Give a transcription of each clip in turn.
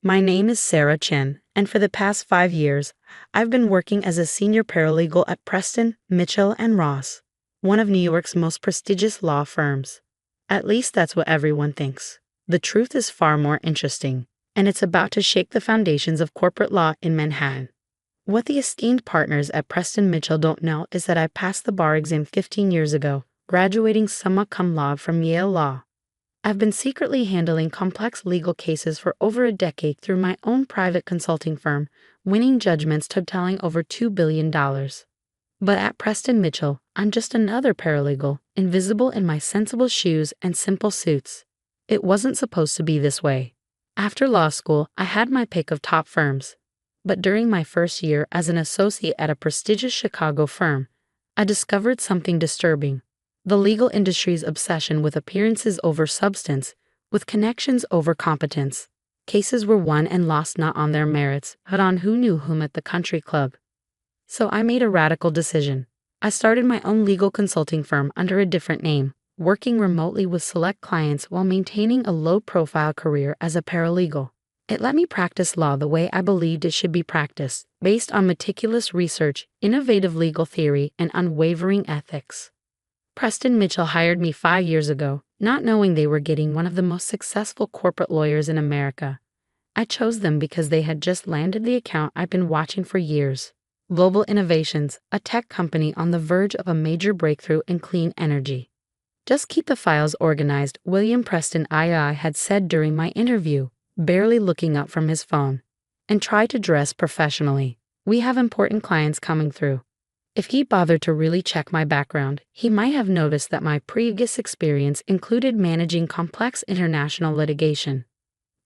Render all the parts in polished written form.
My name is Sarah Chen, and for the past 5 years, I've been working as a senior paralegal at Preston, Mitchell and Ross, one of New York's most prestigious law firms. At least that's what everyone thinks. The truth is far more interesting, and it's about to shake the foundations of corporate law in Manhattan. What the esteemed partners at Preston Mitchell don't know is that I passed the bar exam 15 years ago, graduating summa cum laude from Yale Law. I've been secretly handling complex legal cases for over a decade through my own private consulting firm, winning judgments totaling over $2 billion. But at Preston Mitchell, I'm just another paralegal, invisible in my sensible shoes and simple suits. It wasn't supposed to be this way. After law school, I had my pick of top firms. But during my first year as an associate at a prestigious Chicago firm, I discovered something disturbing. The legal industry's obsession with appearances over substance, with connections over competence. Cases were won and lost not on their merits, but on who knew whom at the country club. So I made a radical decision. I started my own legal consulting firm under a different name, working remotely with select clients while maintaining a low-profile career as a paralegal. It let me practice law the way I believed it should be practiced, based on meticulous research, innovative legal theory, and unwavering ethics. Preston Mitchell hired me 5 years ago, not knowing they were getting one of the most successful corporate lawyers in America. I chose them because they had just landed the account I've been watching for years. Global Innovations, a tech company on the verge of a major breakthrough in clean energy. Just keep the files organized, William Preston II had said during my interview, barely looking up from his phone. And try to dress professionally. We have important clients coming through. If he bothered to really check my background, he might have noticed that my previous experience included managing complex international litigation.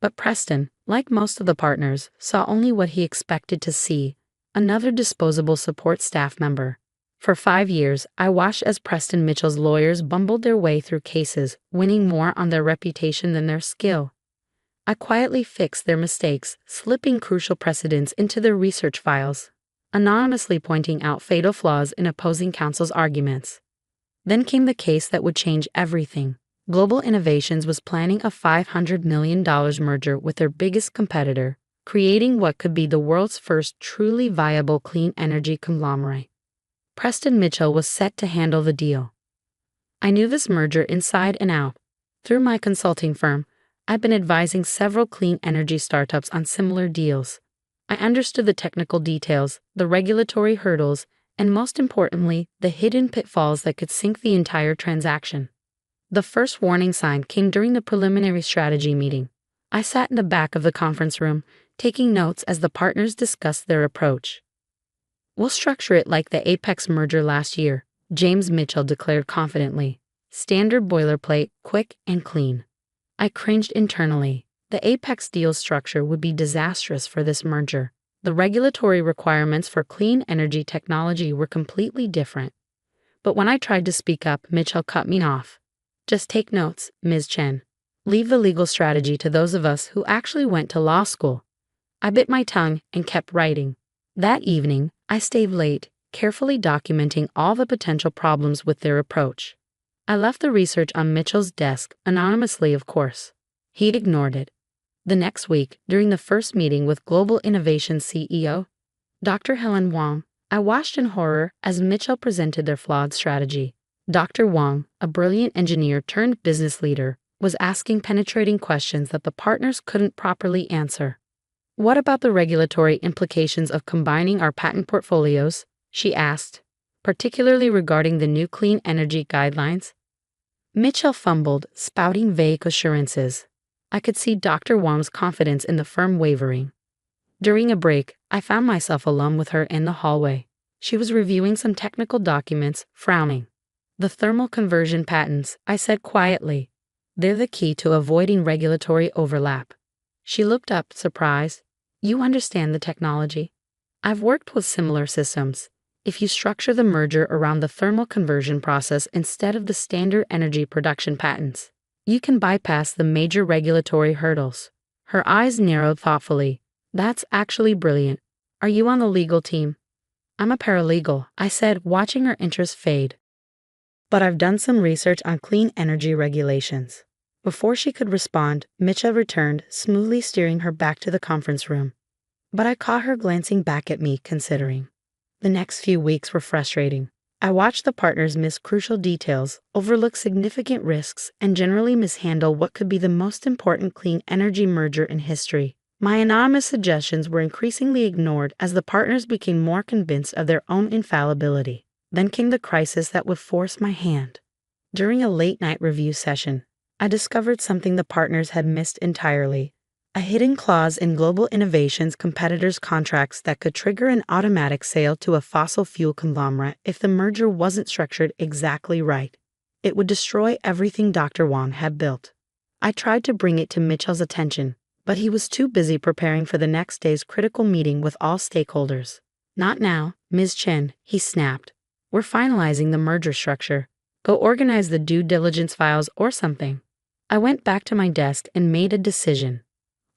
But Preston, like most of the partners, saw only what he expected to see, another disposable support staff member. For 5 years, I watched as Preston Mitchell's lawyers bumbled their way through cases, winning more on their reputation than their skill. I quietly fixed their mistakes, slipping crucial precedents into their research files, anonymously pointing out fatal flaws in opposing counsel's arguments. Then came the case that would change everything. Global Innovations was planning a $500 million merger with their biggest competitor, creating what could be the world's first truly viable clean energy conglomerate. Preston Mitchell was set to handle the deal. I knew this merger inside and out. Through my consulting firm, I've been advising several clean energy startups on similar deals. I understood the technical details, the regulatory hurdles, and most importantly, the hidden pitfalls that could sink the entire transaction. The first warning sign came during the preliminary strategy meeting. I sat in the back of the conference room, taking notes as the partners discussed their approach. "We'll structure it like the Apex merger last year," James Mitchell declared confidently. "Standard boilerplate, quick and clean." I cringed internally. The Apex deal structure would be disastrous for this merger. The regulatory requirements for clean energy technology were completely different. But when I tried to speak up, Mitchell cut me off. "Just take notes, Ms. Chen. Leave the legal strategy to those of us who actually went to law school." I bit my tongue and kept writing. That evening, I stayed late, carefully documenting all the potential problems with their approach. I left the research on Mitchell's desk, anonymously of course. He'd ignored it. The next week, during the first meeting with Global Innovations CEO, Dr. Helen Wang, I watched in horror as Mitchell presented their flawed strategy. Dr. Wang, a brilliant engineer turned business leader, was asking penetrating questions that the partners couldn't properly answer. "What about the regulatory implications of combining our patent portfolios?" she asked, particularly regarding the new clean energy guidelines. Mitchell fumbled, spouting vague assurances. I could see Dr. Wang's confidence in the firm wavering. During a break, I found myself alone with her in the hallway. She was reviewing some technical documents, frowning. "The thermal conversion patents," I said quietly. "They're the key to avoiding regulatory overlap." She looked up, surprised. "You understand the technology?" "I've worked with similar systems. If you structure the merger around the thermal conversion process instead of the standard energy production patents, you can bypass the major regulatory hurdles." Her eyes narrowed thoughtfully. "That's actually brilliant. Are you on the legal team?" "I'm a paralegal," I said, watching her interest fade. "But I've done some research on clean energy regulations." Before she could respond, Mitchell returned, smoothly steering her back to the conference room. But I caught her glancing back at me, considering. The next few weeks were frustrating. I watched the partners miss crucial details, overlook significant risks, and generally mishandle what could be the most important clean energy merger in history. My anonymous suggestions were increasingly ignored as the partners became more convinced of their own infallibility. Then came the crisis that would force my hand. During a late-night review session, I discovered something the partners had missed entirely. A hidden clause in Global Innovation's competitors' contracts that could trigger an automatic sale to a fossil fuel conglomerate if the merger wasn't structured exactly right. It would destroy everything Dr. Wong had built. I tried to bring it to Mitchell's attention, but he was too busy preparing for the next day's critical meeting with all stakeholders. Not now, Ms. Chen, he snapped. We're finalizing the merger structure. Go organize the due diligence files or something. I went back to my desk and made a decision.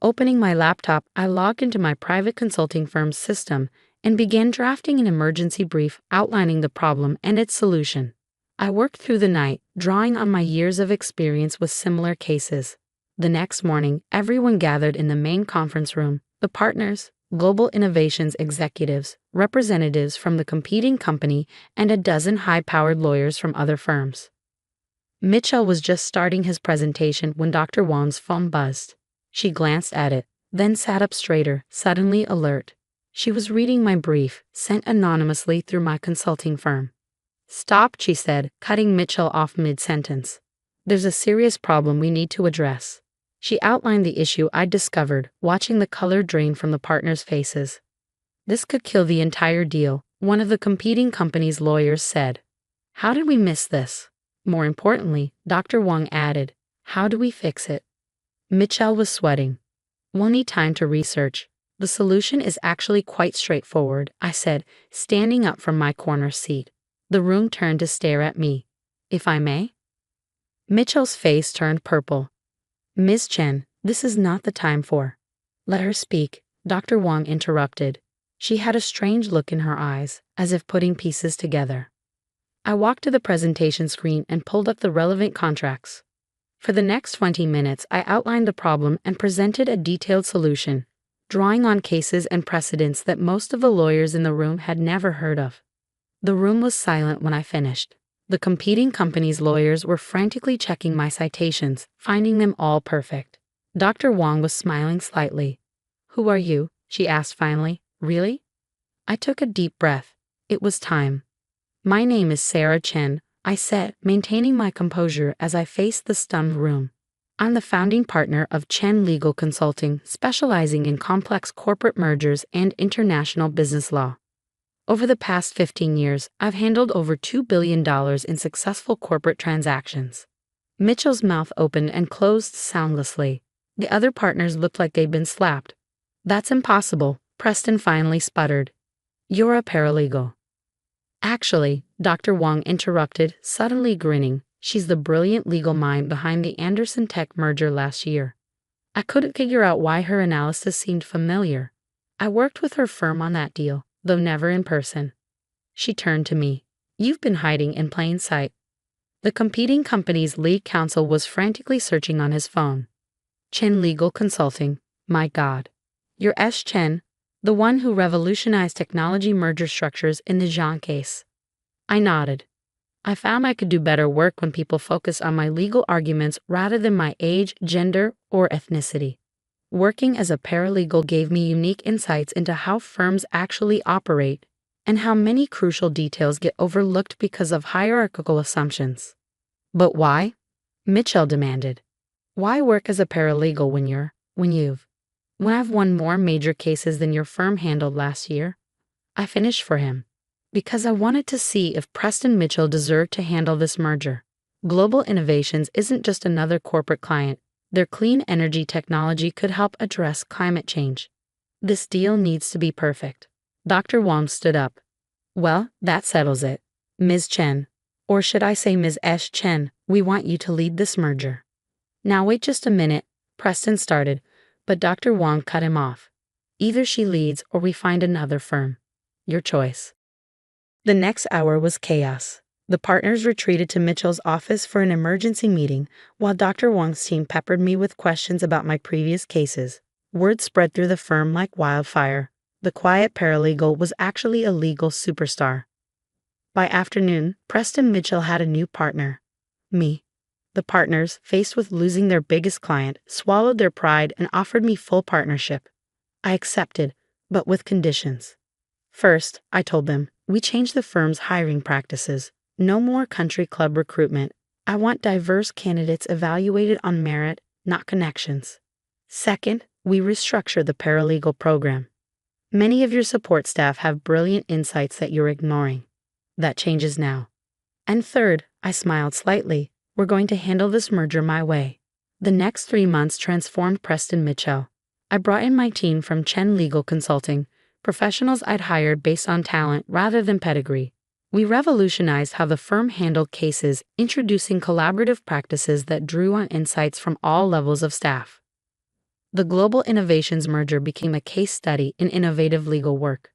Opening my laptop, I logged into my private consulting firm's system and began drafting an emergency brief outlining the problem and its solution. I worked through the night, drawing on my years of experience with similar cases. The next morning, everyone gathered in the main conference room: the partners, Global Innovations executives, representatives from the competing company, and a dozen high-powered lawyers from other firms. Mitchell was just starting his presentation when Dr. Wong's phone buzzed. She glanced at it, then sat up straighter, suddenly alert. She was reading my brief, sent anonymously through my consulting firm. Stop, she said, cutting Mitchell off mid-sentence. There's a serious problem we need to address. She outlined the issue I'd discovered, watching the color drain from the partners' faces. This could kill the entire deal, one of the competing company's lawyers said. How did we miss this? More importantly, Dr. Wong added, how do we fix it? Mitchell was sweating. We'll need time to research. The solution is actually quite straightforward, I said, standing up from my corner seat. The room turned to stare at me. If I may? Mitchell's face turned purple. Ms. Chen, this is not the time for. Let her speak, Dr. Wong interrupted. She had a strange look in her eyes, as if putting pieces together. I walked to the presentation screen and pulled up the relevant contracts. For the next 20 minutes, I outlined the problem and presented a detailed solution, drawing on cases and precedents that most of the lawyers in the room had never heard of. The room was silent when I finished. The competing company's lawyers were frantically checking my citations, finding them all perfect. Dr. Wong was smiling slightly. Who are you? She asked finally. Really? I took a deep breath. It was time. My name is Sarah Chen, I said, maintaining my composure as I faced the stunned room. I'm the founding partner of Chen Legal Consulting, specializing in complex corporate mergers and international business law. Over the past 15 years, I've handled over $2 billion in successful corporate transactions. Mitchell's mouth opened and closed soundlessly. The other partners looked like they'd been slapped. That's impossible, Preston finally sputtered. You're a paralegal. Actually, Dr. Wong interrupted, suddenly grinning. She's the brilliant legal mind behind the Anderson Tech merger last year. I couldn't figure out why her analysis seemed familiar. I worked with her firm on that deal, though never in person. She turned to me. You've been hiding in plain sight. The competing company's lead counsel was frantically searching on his phone. Chen Legal Consulting. My God. You're S. Chen, the one who revolutionized technology merger structures in the Zhang case. I nodded. I found I could do better work when people focus on my legal arguments rather than my age, gender, or ethnicity. Working as a paralegal gave me unique insights into how firms actually operate and how many crucial details get overlooked because of hierarchical assumptions. But why? Mitchell demanded. Why work as a paralegal when I've won more major cases than your firm handled last year? I finished for him. Because I wanted to see if Preston Mitchell deserved to handle this merger. Global Innovations isn't just another corporate client. Their clean energy technology could help address climate change. This deal needs to be perfect. Dr. Wong stood up. Well, that settles it. Ms. Chen, or should I say Ms. S. Chen, we want you to lead this merger. Now wait just a minute, Preston started, but Dr. Wong cut him off. Either she leads or we find another firm. Your choice. The next hour was chaos. The partners retreated to Mitchell's office for an emergency meeting, while Dr. Wong's team peppered me with questions about my previous cases. Word spread through the firm like wildfire. The quiet paralegal was actually a legal superstar. By afternoon, Preston Mitchell had a new partner. Me. The partners, faced with losing their biggest client, swallowed their pride and offered me full partnership. I accepted, but with conditions. First, I told them, we changed the firm's hiring practices. No more country club recruitment. I want diverse candidates evaluated on merit, not connections. Second, we restructured the paralegal program. Many of your support staff have brilliant insights that you're ignoring. That changes now. And third, I smiled slightly, we're going to handle this merger my way. The next 3 months transformed Preston Mitchell. I brought in my team from Chen Legal Consulting, professionals I'd hired based on talent rather than pedigree. We revolutionized how the firm handled cases, introducing collaborative practices that drew on insights from all levels of staff. The Global Innovations merger became a case study in innovative legal work.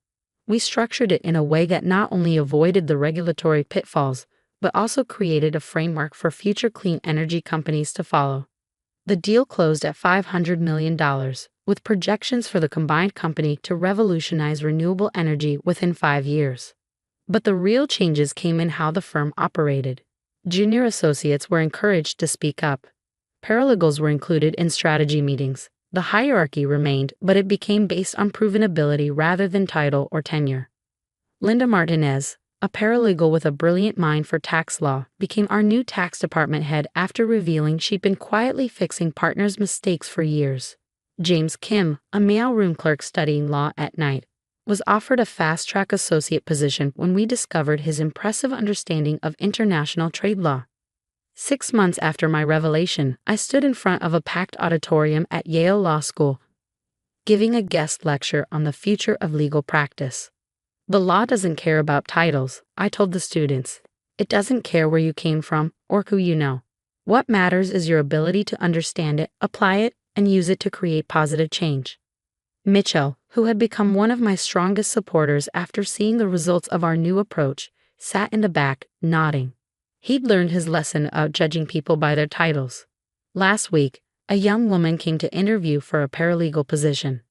We structured it in a way that not only avoided the regulatory pitfalls, but also created a framework for future clean energy companies to follow. The deal closed at $500 million, with projections for the combined company to revolutionize renewable energy within 5 years. But the real changes came in how the firm operated. Junior associates were encouraged to speak up. Paralegals were included in strategy meetings. The hierarchy remained, but it became based on proven ability rather than title or tenure. Linda Martinez, a paralegal with a brilliant mind for tax law, became our new tax department head after revealing she'd been quietly fixing partners' mistakes for years. James Kim, a mailroom clerk studying law at night, was offered a fast-track associate position when we discovered his impressive understanding of international trade law. 6 months after my revelation, I stood in front of a packed auditorium at Yale Law School, giving a guest lecture on the future of legal practice. The law doesn't care about titles, I told the students. It doesn't care where you came from or who you know. What matters is your ability to understand it, apply it, and use it to create positive change. Mitchell, who had become one of my strongest supporters after seeing the results of our new approach, sat in the back, nodding. He'd learned his lesson of judging people by their titles. Last week, a young woman came to interview for a paralegal position.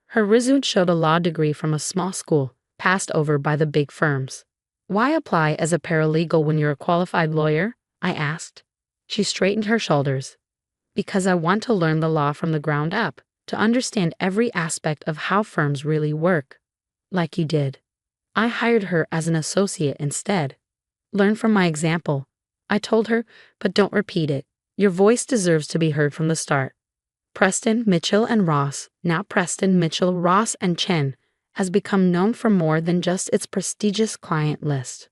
Her resume showed a law degree from a small school, passed over by the big firms. Why apply as a paralegal when you're a qualified lawyer? I asked. She straightened her shoulders. Because I want to learn the law from the ground up, to understand every aspect of how firms really work. Like you did. I hired her as an associate instead. Learn from my example, I told her, but don't repeat it. Your voice deserves to be heard from the start. Preston, Mitchell, and Ross, now Preston, Mitchell, Ross, and Chen, has become known for more than just its prestigious client list.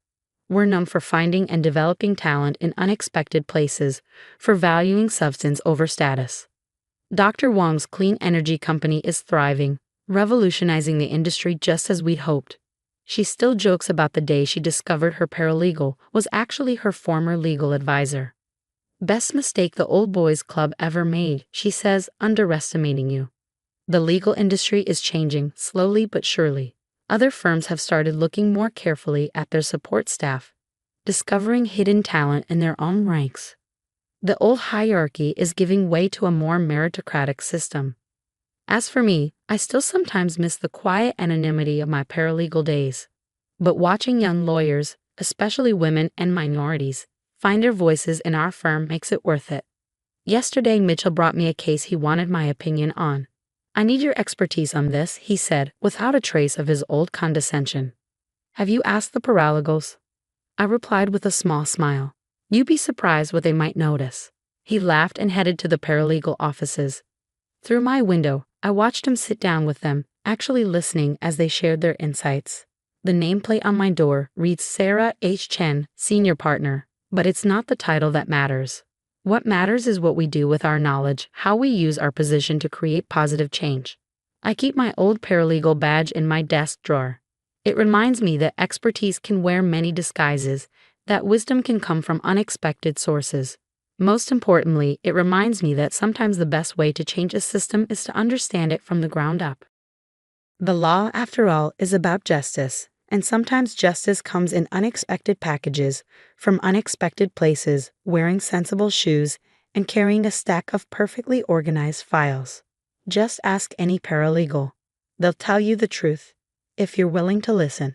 We're known for finding and developing talent in unexpected places, for valuing substance over status. Dr. Wong's clean energy company is thriving, revolutionizing the industry just as we'd hoped. She still jokes about the day she discovered her paralegal was actually her former legal advisor. Best mistake the old boys club ever made, she says, underestimating you. The legal industry is changing, slowly but surely. Other firms have started looking more carefully at their support staff, discovering hidden talent in their own ranks. The old hierarchy is giving way to a more meritocratic system. As for me, I still sometimes miss the quiet anonymity of my paralegal days. But watching young lawyers, especially women and minorities, find their voices in our firm makes it worth it. Yesterday, Mitchell brought me a case he wanted my opinion on. I need your expertise on this, he said, without a trace of his old condescension. Have you asked the paralegals? I replied with a small smile. You'd be surprised what they might notice. He laughed and headed to the paralegal offices. Through my window, I watched him sit down with them, actually listening as they shared their insights. The nameplate on my door reads Sarah H. Chen, Senior Partner, but it's not the title that matters. What matters is what we do with our knowledge, how we use our position to create positive change. I keep my old paralegal badge in my desk drawer. It reminds me that expertise can wear many disguises, that wisdom can come from unexpected sources. Most importantly, it reminds me that sometimes the best way to change a system is to understand it from the ground up. The law, after all, is about justice. And sometimes justice comes in unexpected packages, from unexpected places, wearing sensible shoes, and carrying a stack of perfectly organized files. Just ask any paralegal. They'll tell you the truth, if you're willing to listen.